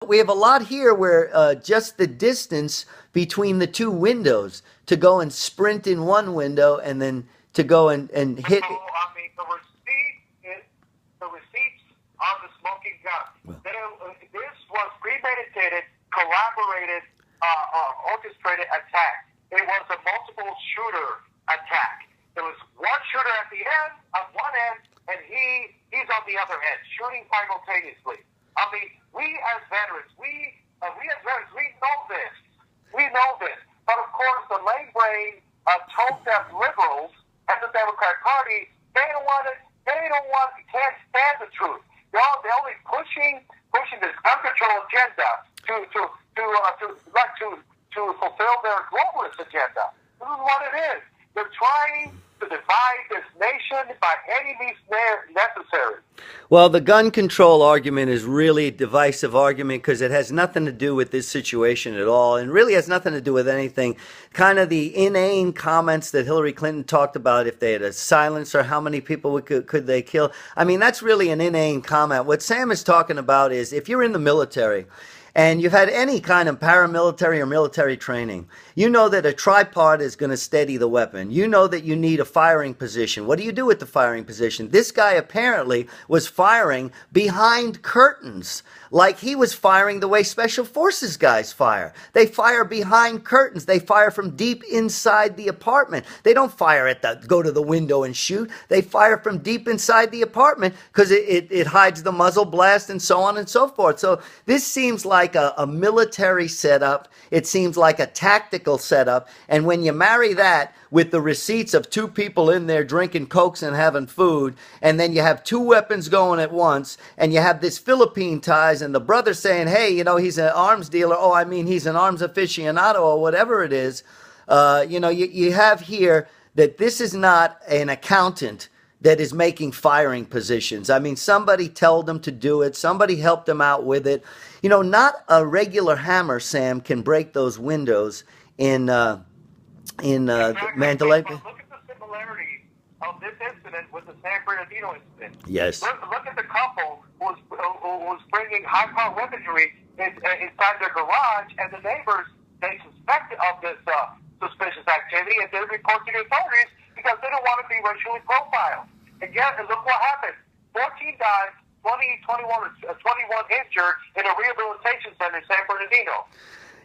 a lot here where just the distance between the two windows to go and sprint in one window and then to go and hit. So, I mean, the receipts on the smoking gun. Well. This was premeditated, collaborated, orchestrated attack. It was a multiple shooter attack. There was one shooter at the end, on one end, and he's on the other end, shooting simultaneously. I mean, we as veterans, we know this. We know this. But of course, the lame-brained, tone-deaf liberals and the Democrat Party, can't stand the truth. They're only pushing this gun control agenda to fulfill their globalist agenda. This is what it is. They're trying to divide this nation by any means necessary. Well, the gun control argument is really a divisive argument because it has nothing to do with this situation at all, and really has nothing to do with anything. Kind of the inane comments that Hillary Clinton talked about, if they had a silencer, how many people could they kill? I mean, that's really an inane comment. What Sam is talking about is if you're in the military and you've had any kind of paramilitary or military training, you know that a tripod is going to steady the weapon. You know that you need a firing position. What do you do with the firing position? This guy apparently was firing behind curtains, like he was firing the way Special Forces guys fire. They fire behind curtains. They fire from deep inside the apartment. They don't fire go to the window and shoot. They fire from deep inside the apartment because it hides the muzzle blast and so on and so forth. So this seems like a military setup. It seems like a tactical setup. And when you marry that with the receipts of two people in there drinking Cokes and having food, and then you have two weapons going at once, and you have this Philippine ties, and the brother saying, hey, he's an arms dealer. Oh, I mean, he's an arms aficionado or whatever it is. You have here that this is not an accountant that is making firing positions. I mean, somebody told them to do it. Somebody helped them out with it. Not a regular hammer, Sam, can break those windows in Mandalay. But look at the similarity of this incident with the San Bernardino incident. Yes. Look at the couple who was bringing high-powered weaponry inside their garage, and the neighbors, they suspected of this suspicious activity, and they report to the authorities because they don't want to be racially profiled. And yet, look what happened. 14 died, 21 injured in a rehabilitation center in San Bernardino.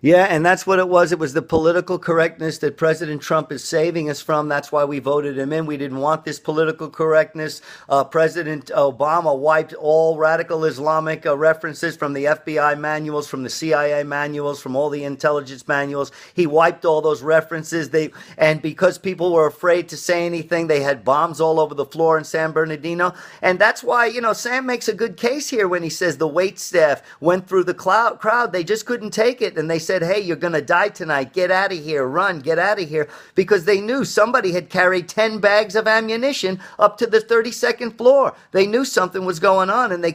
Yeah, and that's what it was. It was the political correctness that President Trump is saving us from. That's why we voted him in. We didn't want this political correctness. President Obama wiped all radical Islamic references from the FBI manuals, from the CIA manuals, from all the intelligence manuals. He wiped all those references. And because people were afraid to say anything, they had bombs all over the floor in San Bernardino. And that's why, Sam makes a good case here when he says the wait staff went through the crowd. They just couldn't take it. And they said, hey, you're going to die tonight. Get out of here. Run. Get out of here. Because they knew somebody had carried 10 bags of ammunition up to the 32nd floor. They knew something was going on, and they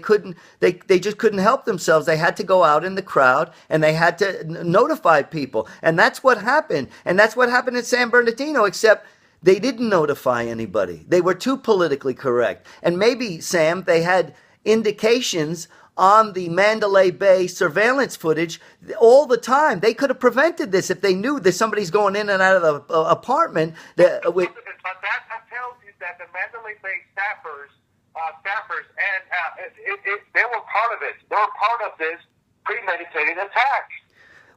just couldn't help themselves. They had to go out in the crowd, and they had to notify people. And that's what happened. And that's what happened in San Bernardino, except they didn't notify anybody. They were too politically correct. And maybe, Sam, they had indications on the Mandalay Bay surveillance footage all the time. They could have prevented this if they knew that somebody's going in and out of the apartment. But that tells you that the Mandalay Bay staffers they were part of it. They were part of this premeditated attack.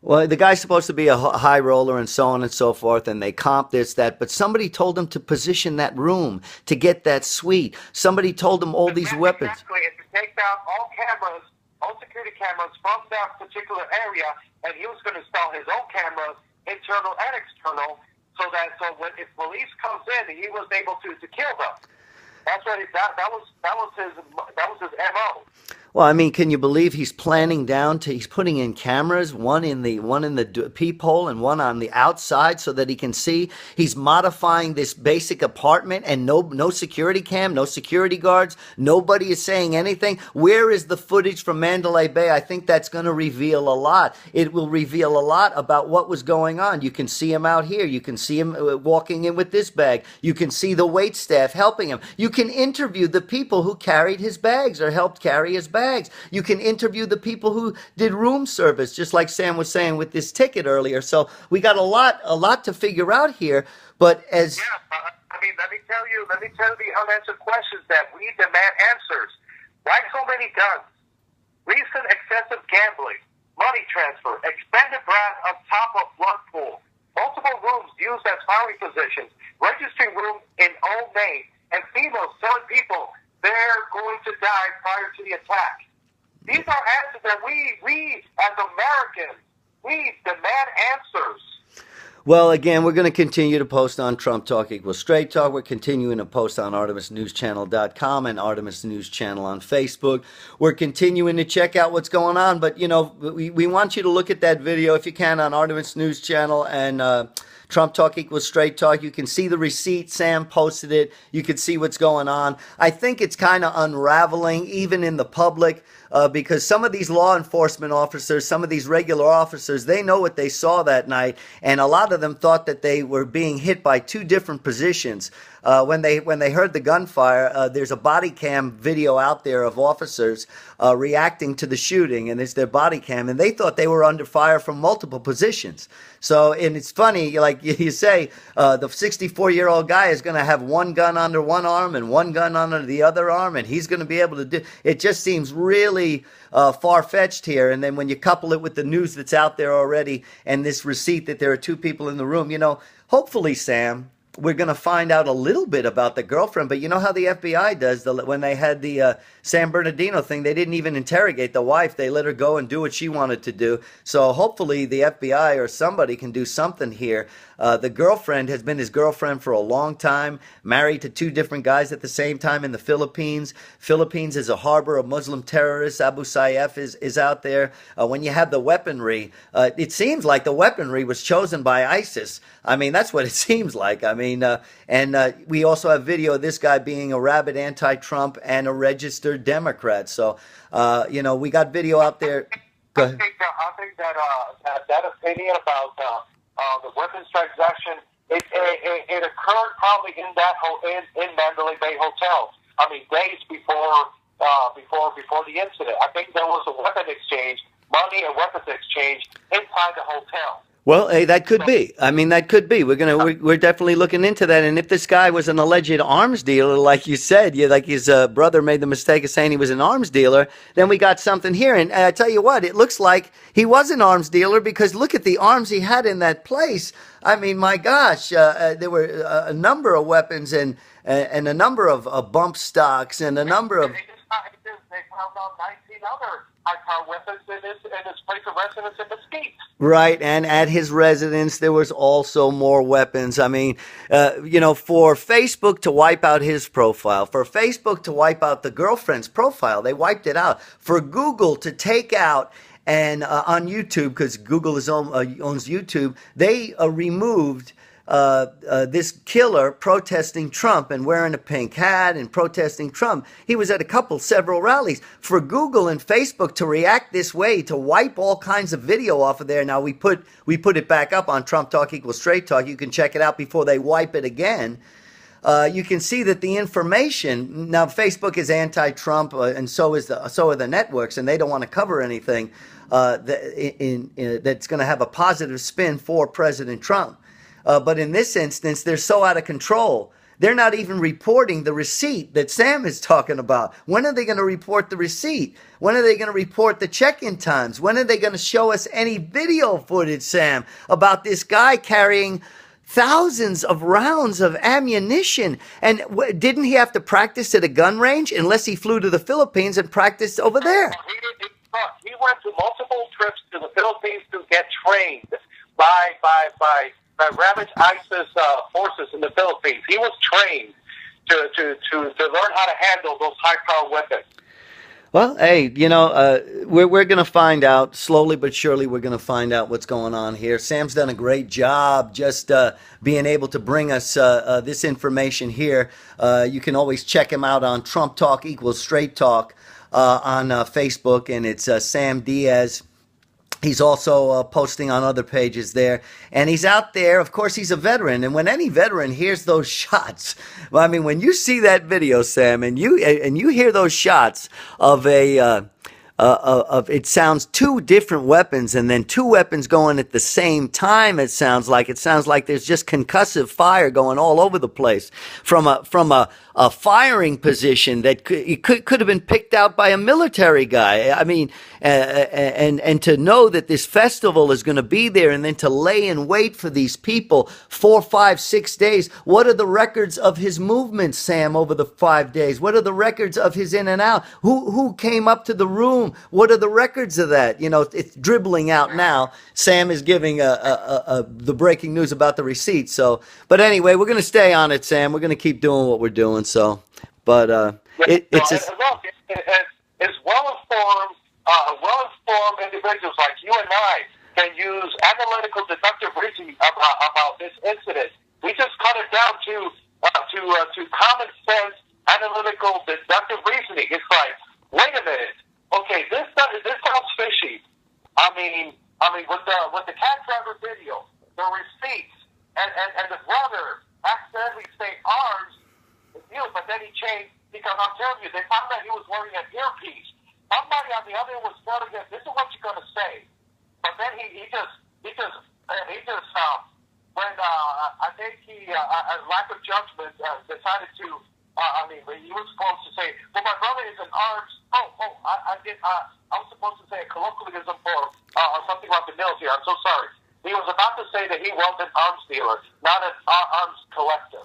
Well, the guy's supposed to be a high roller and so on and so forth, and they comp this, that, but somebody told them to position that room to get that suite. Somebody told them all these weapons. Exactly, and to take down all security cameras from that particular area, and he was going to install his own cameras, internal and external, so when if police comes in, he was able to kill them. That's what that was his MO. Well, I mean, can you believe he's planning he's putting in cameras, one in the peephole and one on the outside so that he can see. He's modifying this basic apartment and no security cam, no security guards. Nobody is saying anything. Where is the footage from Mandalay Bay? I think that's going to reveal a lot. It will reveal a lot about what was going on. You can see him out here. You can see him walking in with this bag. You can see the wait staff helping him. You can interview the people who carried his bags or helped carry his bags. bags. You can interview the people who did room service, just like Sam was saying with this ticket earlier. So we got a lot to figure out here. But as I mean, let me tell you the unanswered questions that we demand answers. Why so many guns? Recent excessive gambling, money transfer, expended brass on top of blood pool, multiple rooms used as firing positions, registry room in old name, and females telling people they're going to die prior to the attack. These are answers that we as Americans, we demand answers. Well, again, we're going to continue to post on Trump Talk equals Straight Talk. We're continuing to post on ArtemisNewsChannel.com and Artemis News Channel on Facebook. We're continuing to check out what's going on. But, you know, we want you to look at that video, if you can, on Artemis News Channel and Trump Talk equals Straight Talk. You can see the receipt. Sam posted it. You can see what's going on. I think it's kind of unraveling, even in the public, because some of these law enforcement officers, some of these regular officers, they know what they saw that night, and a lot of them thought that they were being hit by two different positions. When they heard the gunfire, there's a body cam video out there of officers reacting to the shooting, and it's their body cam, and they thought they were under fire from multiple positions. So, and it's funny, like you say, the 64-year-old guy is going to have one gun under one arm and one gun under the other arm, and he's going to be able to do. It just seems really far-fetched here. And then when you couple it with the news that's out there already and this receipt that there are two people in the room, you know, hopefully, Sam, we're going to find out a little bit about the girlfriend. But you know how the FBI does when they had the San Bernardino thing, they didn't even interrogate the wife. They let her go and do what she wanted to do. So hopefully the FBI or somebody can do something here. The girlfriend has been his girlfriend for a long time, married to two different guys at the same time in the Philippines. Philippines is a harbor of Muslim terrorists. Abu Sayyaf is out there. When you have the weaponry, it seems like the weaponry was chosen by ISIS. I mean, that's what it seems like. I mean, and we also have video of this guy being a rabid anti-Trump and a registered Democrat. So, you know, we got video out there. Go ahead. I think that opinion about the weapons transaction, it occurred probably in in Mandalay Bay Hotel. I mean, days before the incident. I think there was a weapon exchange, money and weapons exchange inside the hotel. Well, hey, that could be. I mean, that could be. We're definitely looking into that. And if this guy was an alleged arms dealer, like you said, like his brother made the mistake of saying he was an arms dealer, then we got something here. And I tell you what, it looks like he was an arms dealer because look at the arms he had in that place. I mean, my gosh, there were a number of weapons and a number of bump stocks and a number of. They found out 19 other high-power weapons in his place of residence in Mesquite. Right, and at his residence, there was also more weapons. I mean, you know, for Facebook to wipe out his profile, for Facebook to wipe out the girlfriend's profile, they wiped it out. For Google to take out and on YouTube, because Google owns YouTube, they removed this killer protesting Trump and wearing a pink hat and protesting Trump. He was at several rallies. For Google and Facebook to react this way, to wipe all kinds of video off of there. Now we put it back up on Trump Talk equals Straight Talk. You can check it out before they wipe it again. You can see that the information now Facebook is anti-Trump, and so are the networks, and they don't want to cover anything that's going to have a positive spin for President Trump. But in this instance, they're so out of control. They're not even reporting the receipt that Sam is talking about. When are they going to report the receipt? When are they going to report the check-in times? When are they going to show us any video footage, Sam, about this guy carrying thousands of rounds of ammunition? And didn't he have to practice at a gun range unless he flew to the Philippines and practiced over there? He went to multiple trips to the Philippines to get trained by ravaged ISIS forces in the Philippines. He was trained to learn how to handle those high-power weapons. Well, hey, you know, we're going to find out slowly but surely. We're going to find out what's going on here. Sam's done a great job just being able to bring us this information here. You can always check him out on Trump Talk equals Straight Talk on Facebook, and it's Sam Diaz. He's also posting on other pages there, and he's out there. Of course, he's a veteran, and when any veteran hears those shots, well, I mean, when you see that video, Sam, and you hear those shots of it sounds two different weapons, and then two weapons going at the same time. It sounds like there's just concussive fire going all over the place from a firing position that could have been picked out by a military guy. I mean, and to know that this festival is going to be there, and then to lay in wait for these people 4, 5, 6 days. What are the records of his movements, Sam, over the 5 days? What are the records of his in and out? Who came up to the room? What are the records of that? You know, it's dribbling out now. Sam is giving the breaking news about the receipt. So, but anyway, we're going to stay on it, Sam. We're going to keep doing what we're doing. So, but it's well-informed individuals like you and I can use analytical deductive reasoning about this incident. We just cut it down to common sense analytical deductive reasoning. It's like, wait a minute, okay, this sounds fishy. I mean, with the cab driver video, the receipts, and the brother accidentally say arms, but then he changed, because I'm telling you, they found that he was wearing an earpiece. Somebody on the other end was telling him, this is what you're going to say. But then he just when I think he, lack of judgment, decided to, he was supposed to say, well, my brother is an arms, I was supposed to say a colloquialism for something about the military. I'm so sorry. He was about to say that he was an arms dealer, not an arms collector.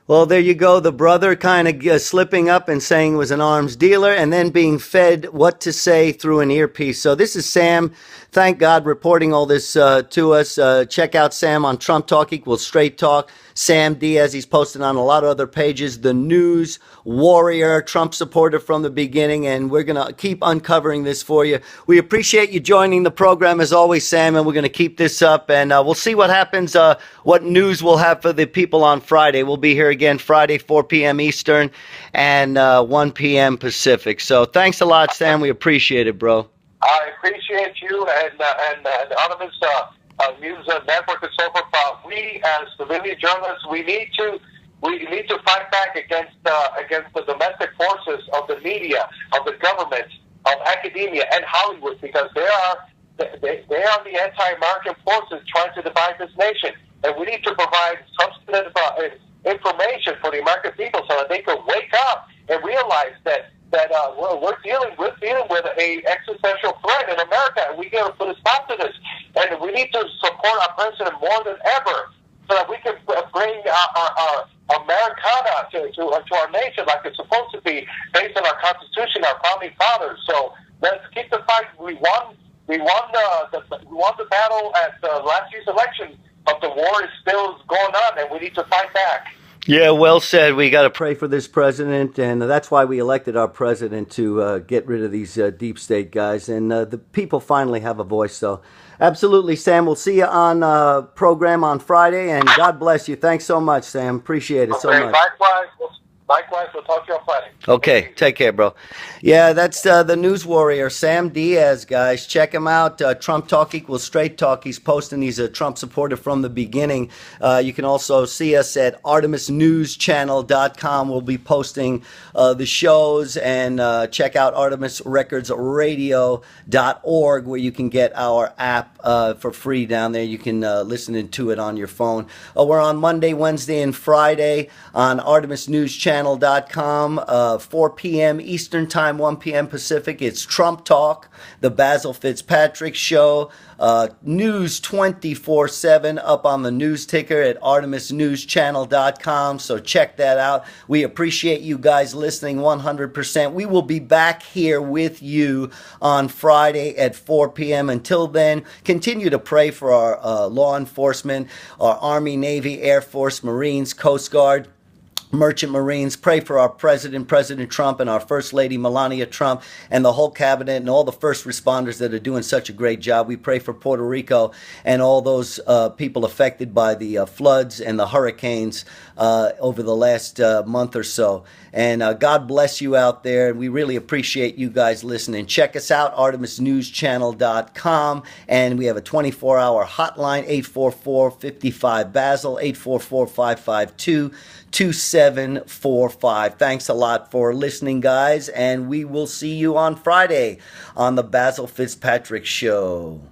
Well, there you go. The brother kind of slipping up and saying was an arms dealer, and then being fed what to say through an earpiece. So this is Sam, thank God, reporting all this to us. Check out Sam on Trump Talk equals Straight Talk. Sam Diaz, he's posted on a lot of other pages. The News Warrior, Trump supporter from the beginning, and we're going to keep uncovering this for you. We appreciate you joining the program as always, Sam, and we're going to keep this up, and we'll see what happens, what news we'll have for the people on Friday. We'll be here again Friday, 4 p.m. Eastern and 1 p.m. Pacific. So thanks a lot, Sam. We appreciate it, bro. I appreciate you and Anonymous News Network and so forth. We, as civilian journalists, we need to fight back against the domestic forces of the media, of the government, of academia, and Hollywood, because they are the anti-American forces trying to divide this nation, and we need to provide substantive information for the American people so that they can wake up and realize that we're dealing with a existential threat in America, and we got to put a stop to this. And we need to support our president more than ever, so that we can bring our Americana to our nation like it's supposed to be, based on our Constitution, our founding fathers. So let's keep the fight. We won the battle at last year's election, but the war is still going on, and we need to fight back. Yeah, well said. We got to pray for this president, and that's why we elected our president, to get rid of these deep state guys, and the people finally have a voice. So absolutely, Sam. We'll see you on program on Friday, and God bless you. Thanks so much, Sam. Appreciate it so much. Likewise, we'll talk to you on Friday. Okay, take care, bro. Yeah, that's the News Warrior, Sam Diaz, guys. Check him out. Trump Talk equals Straight Talk. He's posting. He's a Trump supporter from the beginning. You can also see us at ArtemisNewsChannel.com. We'll be posting the shows, and check out ArtemisRecordsRadio.org, where you can get our app for free down there. You can listen to it on your phone. We're on Monday, Wednesday, and Friday on ArtemisNewsChannel.com, 4 p.m. Eastern Time, 1 p.m. Pacific. It's Trump Talk, the Basil Fitzpatrick Show. News 24/7 up on the news ticker at ArtemisNewsChannel.com. So check that out. We appreciate you guys listening 100%. We will be back here with you on Friday at 4 p.m. Until then, continue to pray for our law enforcement, our Army, Navy, Air Force, Marines, Coast Guard. Merchant Marines. Pray for our President, President Trump, and our First Lady, Melania Trump, and the whole cabinet and all the first responders that are doing such a great job. We pray for Puerto Rico and all those people affected by the floods and the hurricanes over the last month or so. And God bless you out there. We really appreciate you guys listening. Check us out, ArtemisNewsChannel.com. And we have a 24-hour hotline, 844-55-BASIL, 844-552-2745. Thanks a lot for listening, guys. And we will see you on Friday on the Basil Fitzpatrick Show.